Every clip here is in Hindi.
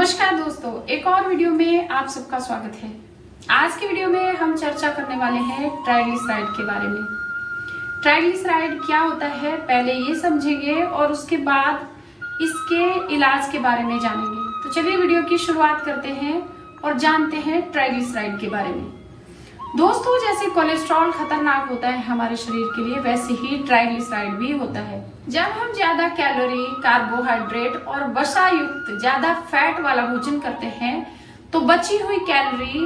नमस्कार दोस्तों, एक और वीडियो में आप सबका स्वागत है। आज की वीडियो में हम चर्चा करने वाले हैं ट्राइग्लिसराइड के बारे में। ट्राइग्लिसराइड क्या होता है पहले ये समझेंगे और उसके बाद इसके इलाज के बारे में जानेंगे। तो चलिए वीडियो की शुरुआत करते हैं और जानते हैं ट्राइग्लिसराइड के बारे में। दोस्तों, जैसे कोलेस्ट्रॉल खतरनाक होता है हमारे शरीर के लिए, वैसे ही ट्राइग्लिसराइड भी होता है। जब हम ज्यादा कैलोरी, कार्बोहाइड्रेट और वसा युक्त ज्यादा फैट वाला भोजन करते हैं तो बची हुई कैलोरी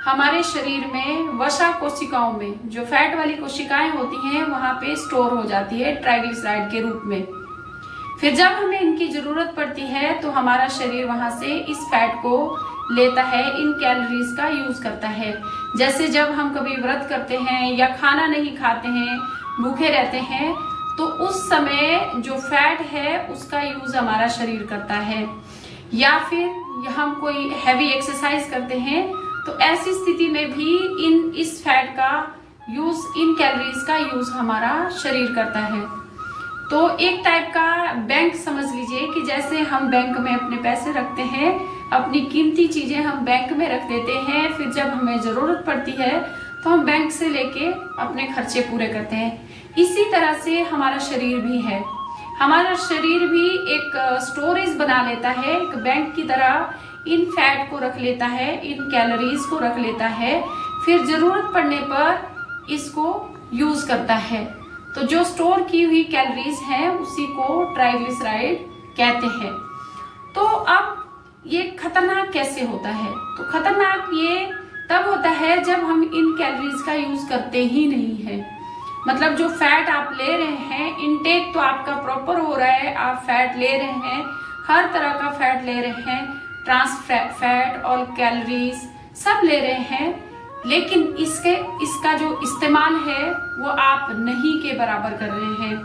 हमारे शरीर में वसा कोशिकाओं में, जो फैट वाली कोशिकाएं होती हैं, वहां पे स्टोर हो जाती है ट्राइग्लिसराइड के रूप में। फिर जब हमें इनकी जरूरत पड़ती है तो हमारा शरीर वहां से इस फैट को लेता है, इन कैलोरीज का यूज करता है। जैसे जब हम कभी व्रत करते हैं या खाना नहीं खाते हैं, भूखे रहते हैं, तो उस समय जो फैट है उसका यूज हमारा शरीर करता है। या फिर हम कोई हैवी एक्सरसाइज करते हैं तो ऐसी स्थिति में भी इस फैट का यूज, इन कैलोरीज का यूज हमारा शरीर करता है। तो एक टाइप का बैंक समझ लीजिए कि जैसे हम बैंक में अपने पैसे रखते हैं, अपनी कीमती चीजें हम बैंक में रख देते हैं, फिर जब हमें जरूरत पड़ती है तो हम बैंक से लेके अपने खर्चे पूरे करते हैं। इसी तरह से हमारा शरीर भी है। हमारा शरीर भी एक स्टोरेज बना लेता है, एक बैंक की तरह इन फैट को रख लेता है, इन कैलोरीज को रख लेता है, फिर जरूरत पड़ने पर इसको यूज करता है। तो जो स्टोर की हुई कैलोरीज हैं उसी को ट्राइग्लिसराइड कहते हैं। तो अब ये खतरनाक कैसे होता है? तो खतरनाक ये तब होता है जब हम इन कैलोरीज का यूज करते ही नहीं है। मतलब जो फैट आप ले रहे हैं, इनटेक तो आपका प्रॉपर हो रहा है, आप फैट ले रहे हैं, हर तरह का फैट ले रहे हैं, ट्रांस फैट और कैलोरीज सब ले रहे हैं, लेकिन इसका जो इस्तेमाल है वो आप नहीं के बराबर कर रहे हैं,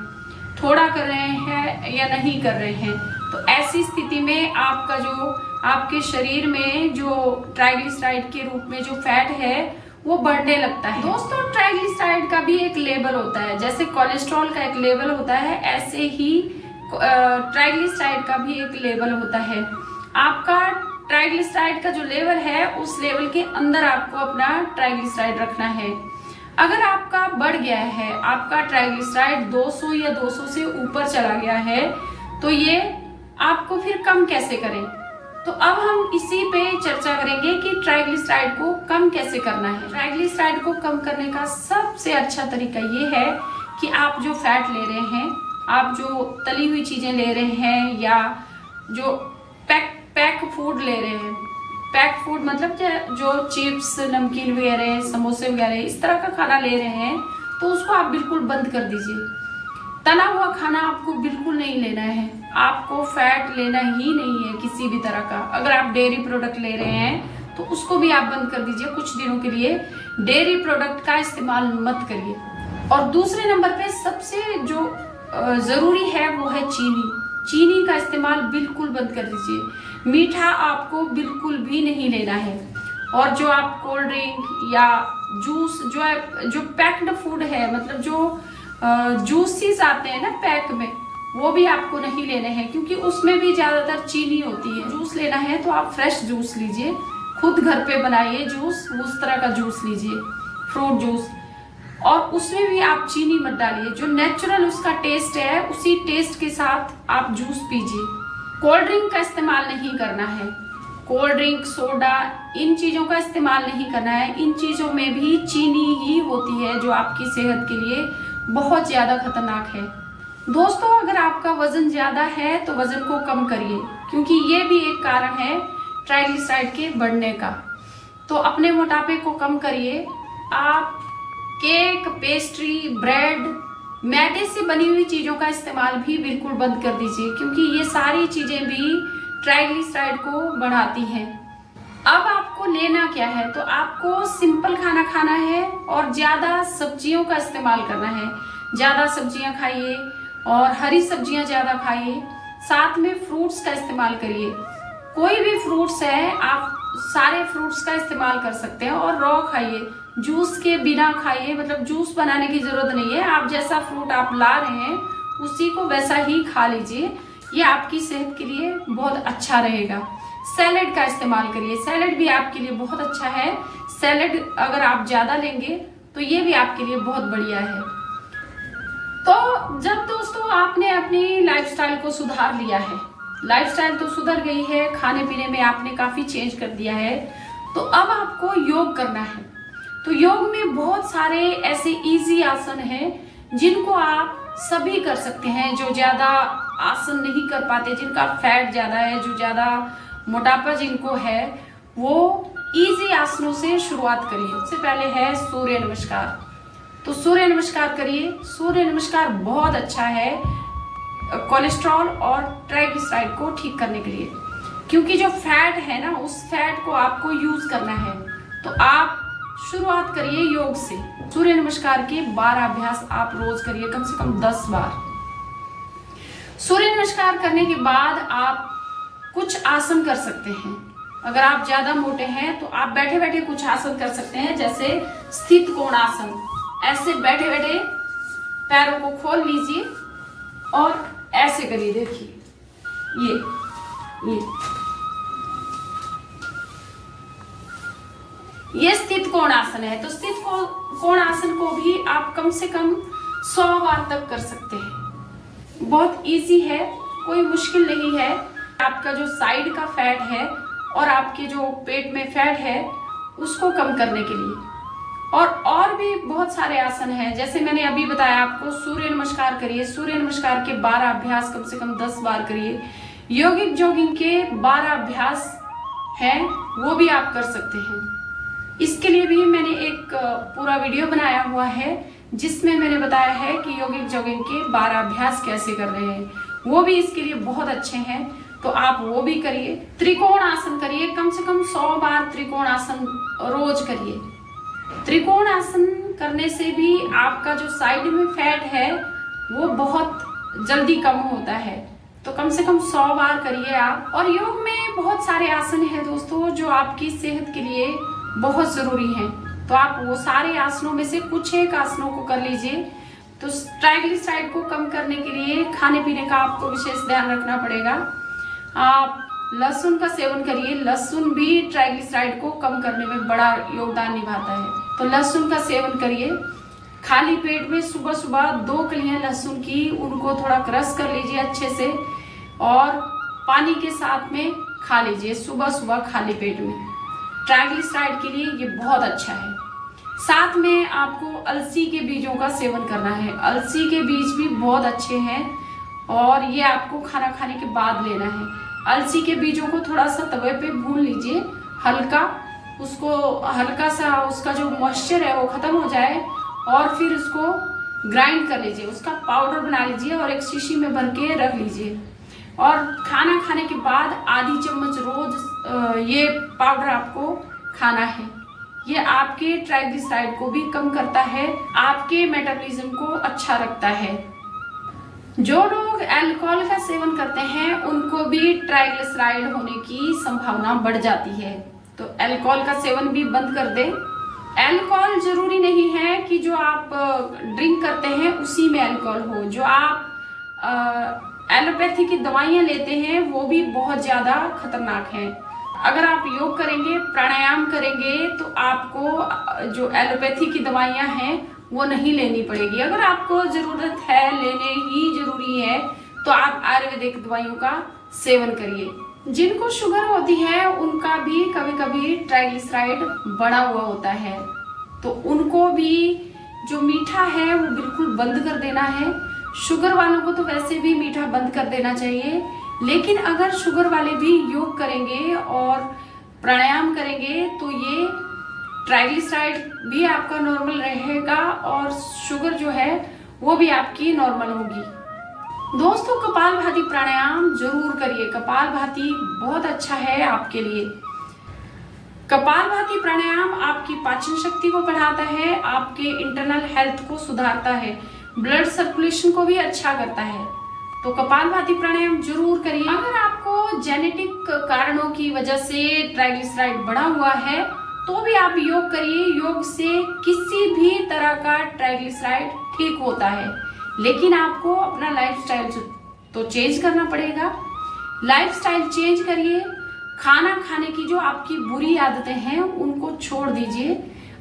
थोड़ा कर रहे हैं या नहीं कर रहे हैं। तो ऐसी स्थिति में आपके शरीर में जो ट्राइग्लिसराइड के रूप में जो फैट है वो बढ़ने लगता है। दोस्तों, ट्राइग्लिसराइड का भी एक लेवल होता है। जैसे कोलेस्ट्रॉल का एक लेवल होता है, ऐसे ही ट्राइग्लिसराइड का भी एक लेवल होता है। आपका ट्राइग्लिसराइड का जो लेवल है उस लेवल के अंदर आपको अपना ट्राइग्लिसराइड रखना है। अगर आपका बढ़ गया है, आपका ट्राइग्लिसराइड 200 या 200 से ऊपर चला गया है, तो ये आपको फिर कम कैसे करें? तो अब हम इसी पे चर्चा करेंगे कि ट्राइग्लिसराइड को कम कैसे करना है। ट्राइग्लिसराइड को कम करने का सबसे अच्छा तरीका ये है कि आप जो फैट ले रहे हैं, आप जो तली हुई चीजें ले रहे हैं या जो पैक फूड ले रहे हैं, पैक फूड मतलब जो चिप्स, नमकीन वगैरह, समोसे वगैरह इस तरह का खाना ले रहे हैं, तो उसको आप बिल्कुल बंद कर दीजिए। तला हुआ खाना आपको बिल्कुल नहीं लेना है, आपको फैट लेना ही नहीं है किसी भी तरह का। अगर आप डेयरी प्रोडक्ट ले रहे हैं तो उसको भी आप बंद कर दीजिए कुछ दिनों के लिए। डेयरी प्रोडक्ट का इस्तेमाल मत करिए। और दूसरे नंबर पे सबसे जो जरूरी है वो है चीनी का इस्तेमाल बिल्कुल बंद कर दीजिए। मीठा आपको बिल्कुल भी नहीं लेना है। और जो आप कोल्ड ड्रिंक या जूस, जो पैक्ड फूड है, मतलब जो जूसेस आते हैं ना पैक में, वो भी आपको नहीं लेने हैं, क्योंकि उसमें भी ज्यादातर चीनी होती है। जूस लेना है तो आप फ्रेश जूस लीजिए, खुद घर पे बनाइए जूस, उस तरह का जूस लीजिए, फ्रूट जूस, और उसमें भी आप चीनी मत डालिए। जो नेचुरल उसका टेस्ट है उसी टेस्ट के साथ आप जूस पीजिए। कोल्ड ड्रिंक का इस्तेमाल नहीं करना है। कोल्ड ड्रिंक, सोडा, इन चीजों का इस्तेमाल नहीं करना है। इन चीजों में भी चीनी ही होती है जो आपकी सेहत के लिए बहुत ज्यादा खतरनाक है। दोस्तों, अगर आपका वजन ज्यादा है तो वजन को कम करिए, क्योंकि ये भी एक कारण है ट्राइग्लिसराइड के बढ़ने का। तो अपने मोटापे को कम करिए। आप केक, पेस्ट्री, ब्रेड, मैदे से बनी हुई चीजों का इस्तेमाल भी बिल्कुल बंद कर दीजिए, क्योंकि ये सारी चीजें भी ट्राइग्लिसराइड को बढ़ाती हैं। अब आपको लेना क्या है? तो आपको सिंपल खाना खाना है और ज्यादा सब्जियों का इस्तेमाल करना है। ज्यादा सब्जियां खाइए और हरी सब्जियां ज्यादा खाइए। साथ में फ्रूट्स का इस्तेमाल करिए। कोई भी फ्रूट्स है, आप सारे फ्रूट्स का इस्तेमाल कर सकते हैं और रॉ खाइए, जूस के बिना खाइए। मतलब जूस बनाने की जरूरत नहीं है, आप जैसा फ्रूट आप ला रहे हैं उसी को वैसा ही खा लीजिए। ये आपकी सेहत के लिए बहुत अच्छा रहेगा। सैलेड का इस्तेमाल करिए। सैलेड भी आपके लिए बहुत अच्छा है। सैलेड अगर आप ज्यादा लेंगे तो ये भी आपके लिए बहुत बढ़िया है। तो जब दोस्तों आपने अपनी लाइफस्टाइल को सुधार लिया है, लाइफस्टाइल तो सुधर गई है, खाने पीने में आपने काफी चेंज कर दिया है, तो अब आपको योग करना है। तो योग में बहुत सारे ऐसे इजी आसन हैं जिनको आप सभी कर सकते हैं। जो ज्यादा आसन नहीं कर पाते, जिनका फैट ज्यादा है, जो ज्यादा मोटापा जिनको है, वो इजी आसनों से शुरुआत करिए। सबसे पहले है सूर्य नमस्कार। तो सूर्य नमस्कार करिए। सूर्य नमस्कार बहुत अच्छा है कोलेस्ट्रॉल और ट्राइग्लिसराइड को ठीक करने के लिए, क्योंकि जो फैट है ना, उस फैट को आपको यूज करना है। तो आप शुरुआत करिए योग से। सूर्य नमस्कार के 12 अभ्यास आप रोज करिए, कम से कम 10 बार। सूर्य नमस्कार करने के बाद आप कुछ आसन कर सकते हैं। अगर आप ज्यादा मोटे हैं तो आप बैठे बैठे कुछ आसन कर सकते हैं, जैसे स्थित कोण आसन। ऐसे बैठे बैठे पैरों को खोल लीजिए और ऐसे करिए। देखिए ये स्थित कोण आसन है। तो स्थित कोण आसन को भी आप कम से कम 100 बार तक कर सकते हैं। बहुत इजी है, कोई मुश्किल नहीं है। आपका जो साइड का फैट है और आपके जो पेट में फैट है उसको कम करने के लिए। और भी बहुत सारे आसन हैं, जैसे मैंने अभी बताया आपको। सूर्य नमस्कार करिए। सूर्य नमस्कार के 12 अभ्यास कम से कम 10 बार करिए। योगिक जॉगिंग के 12 अभ्यास हैं, वो भी आप कर सकते हैं। इसके लिए भी मैंने एक पूरा वीडियो बनाया हुआ है जिसमें मैंने बताया है कि योगिक जॉगिंग के 12 अभ्यास कैसे कर रहे हैं। वो भी इसके लिए बहुत अच्छे हैं, तो आप वो भी करिए। त्रिकोण आसन करिए, कम से कम 100 बार त्रिकोण आसन रोज करिए। त्रिकोण आसन करने से भी आपका जो साइड में फैट है वो बहुत जल्दी कम होता है। तो कम से कम 100 बार करिए आप। और योग में बहुत सारे आसन हैं दोस्तों जो आपकी सेहत के लिए बहुत जरूरी हैं। तो आप वो सारे आसनों में से कुछ एक आसनों को कर लीजिए। तो ट्राइग्लिसराइड को कम करने के लिए खाने पीने का आपको विशेष ध्यान रखना पड़ेगा। आप लहसुन का सेवन करिए। लहसुन भी ट्राइग्लिसराइड को कम करने में बड़ा योगदान निभाता है, तो लहसुन का सेवन करिए। खाली पेट में सुबह सुबह 2 कलियां लहसुन की, उनको थोड़ा क्रश कर लीजिए अच्छे से और पानी के साथ में खा लीजिए सुबह सुबह खाली पेट में। ट्राइग्लिसराइड के लिए ये बहुत अच्छा है। साथ में आपको अलसी के बीजों का सेवन करना है। अलसी के बीज भी बहुत अच्छे हैं और ये आपको खाना खाने के बाद लेना है। अलसी के बीजों को थोड़ा सा तवे पे भून लीजिए, हल्का, उसको हल्का सा उसका जो मॉइस्चर है वो खत्म हो जाए और फिर उसको ग्राइंड कर लीजिए, उसका पाउडर बना लीजिए और एक शीशी में भर के रख लीजिए। और खाना खाने के बाद आधी चम्मच रोज ये पाउडर आपको खाना है। ये आपके ट्राइग्लिसराइड को भी कम करता है, आपके मेटाबॉलिज्म को अच्छा रखता है। जो लोग अल्कोहल का सेवन करते हैं उनको भी ट्राइग्लिसराइड होने की संभावना बढ़ जाती है, तो अल्कोहल का सेवन भी बंद कर दें। अल्कोहल जरूरी नहीं है कि जो आप ड्रिंक करते हैं उसी में अल्कोहल हो। जो आप एलोपैथी की दवाइयां लेते हैं वो भी बहुत ज्यादा खतरनाक हैं। अगर आप योग करेंगे, प्राणायाम करेंगे तो आपको जो एलोपैथी की दवाइयां हैं वो नहीं लेनी पड़ेगी। अगर आपको जरूरत है, लेने ही जरूरी है, तो आप आयुर्वेदिक दवाइयों का सेवन करिए। जिनको शुगर होती है उनका भी कभी कभी ट्राइग्लिसराइड बढ़ा हुआ होता है, तो उनको भी जो मीठा है वो बिल्कुल बंद कर देना है। शुगर वालों को तो वैसे भी मीठा बंद कर देना चाहिए, लेकिन अगर शुगर वाले भी योग करेंगे और प्राणायाम करेंगे तो ये ट्राइग्लिसराइड भी आपका नॉर्मल रहेगा और शुगर जो है वो भी आपकी नॉर्मल होगी। दोस्तों, कपालभाति प्राणायाम जरूर करिए। कपालभाति बहुत अच्छा है आपके लिए। कपालभाति प्राणायाम आपकी पाचन शक्ति को बढ़ाता है, आपके इंटरनल हेल्थ को सुधारता है, ब्लड सर्कुलेशन को भी अच्छा करता है। तो कपालभाति प्राणायाम जरूर करिए। अगर आपको जेनेटिक कारणों की वजह से ट्राइग्लिसराइड बढ़ा हुआ है तो भी आप योग करिए। योग से किसी भी तरह का ट्राइग्लिसराइड ठीक होता है, लेकिन आपको अपना लाइफस्टाइल तो चेंज करना पड़ेगा। लाइफस्टाइल चेंज करिए, खाना खाने की जो आपकी बुरी आदतें हैं उनको छोड़ दीजिए,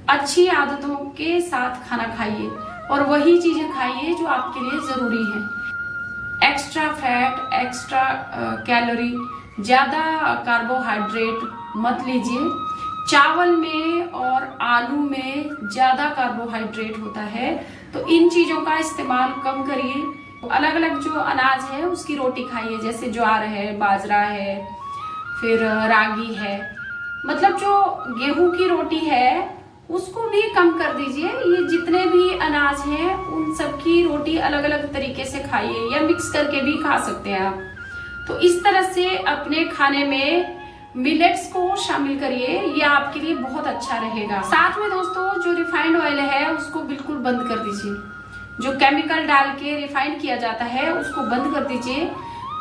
अच्छी आदतों के साथ खाना खाइए और वही चीजें खाइए जो आपके लिए जरूरी है। एक्स्ट्रा फैट, एक्स्ट्रा कैलोरी, ज्यादा कार्बोहाइड्रेट मत लीजिए। चावल में और आलू में ज्यादा कार्बोहाइड्रेट होता है, तो इन चीजों का इस्तेमाल कम करिए। अलग अलग जो अनाज है उसकी रोटी खाइए, जैसे ज्वार है, बाजरा है, फिर रागी है, मतलब जो गेहूं की रोटी है उसको भी कम कर दीजिए। ये जितने भी अनाज हैं उन सब की रोटी अलग अलग तरीके से खाइए या मिक्स करके भी खा सकते हैं आप। तो इस तरह से अपने खाने में मिलेट्स को शामिल करिए, ये आपके लिए बहुत अच्छा रहेगा। साथ में दोस्तों जो रिफाइंड ऑयल है उसको बिल्कुल बंद कर दीजिए। जो केमिकल डाल के रिफाइंड किया जाता है उसको बंद कर दीजिए।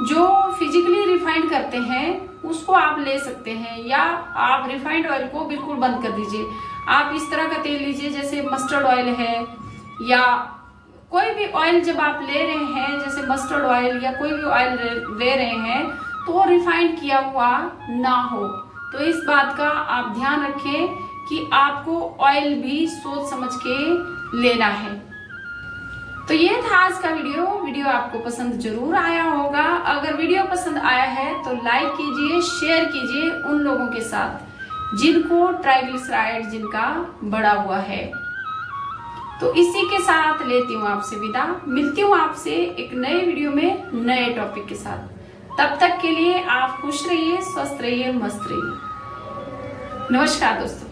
जो फिजिकली रिफाइंड करते हैं उसको आप ले सकते हैं, या आप रिफाइंड ऑयल को बिल्कुल बंद कर दीजिए। आप इस तरह का तेल लीजिए जैसे मस्टर्ड ऑयल है, या कोई भी ऑयल जब आप ले रहे हैं, जैसे मस्टर्ड ऑयल या कोई भी ऑयल ले रहे हैं, तो रिफाइंड किया हुआ ना हो। तो इस बात का आप ध्यान रखें कि आपको ऑयल भी सोच समझ के लेना है। तो ये था आज का वीडियो आपको पसंद जरूर आया होगा। अगर वीडियो पसंद आया है तो लाइक कीजिए, शेयर कीजिए उन लोगों के साथ जिनको ट्राइग्लिसराइड जिनका बढ़ा हुआ है। तो इसी के साथ लेती हूँ आपसे विदा। मिलती हूँ आपसे एक नए वीडियो में नए टॉपिक के साथ। तब तक के लिए आप खुश रहिए, स्वस्थ रहिए, मस्त रहिए। नमस्कार दोस्तों।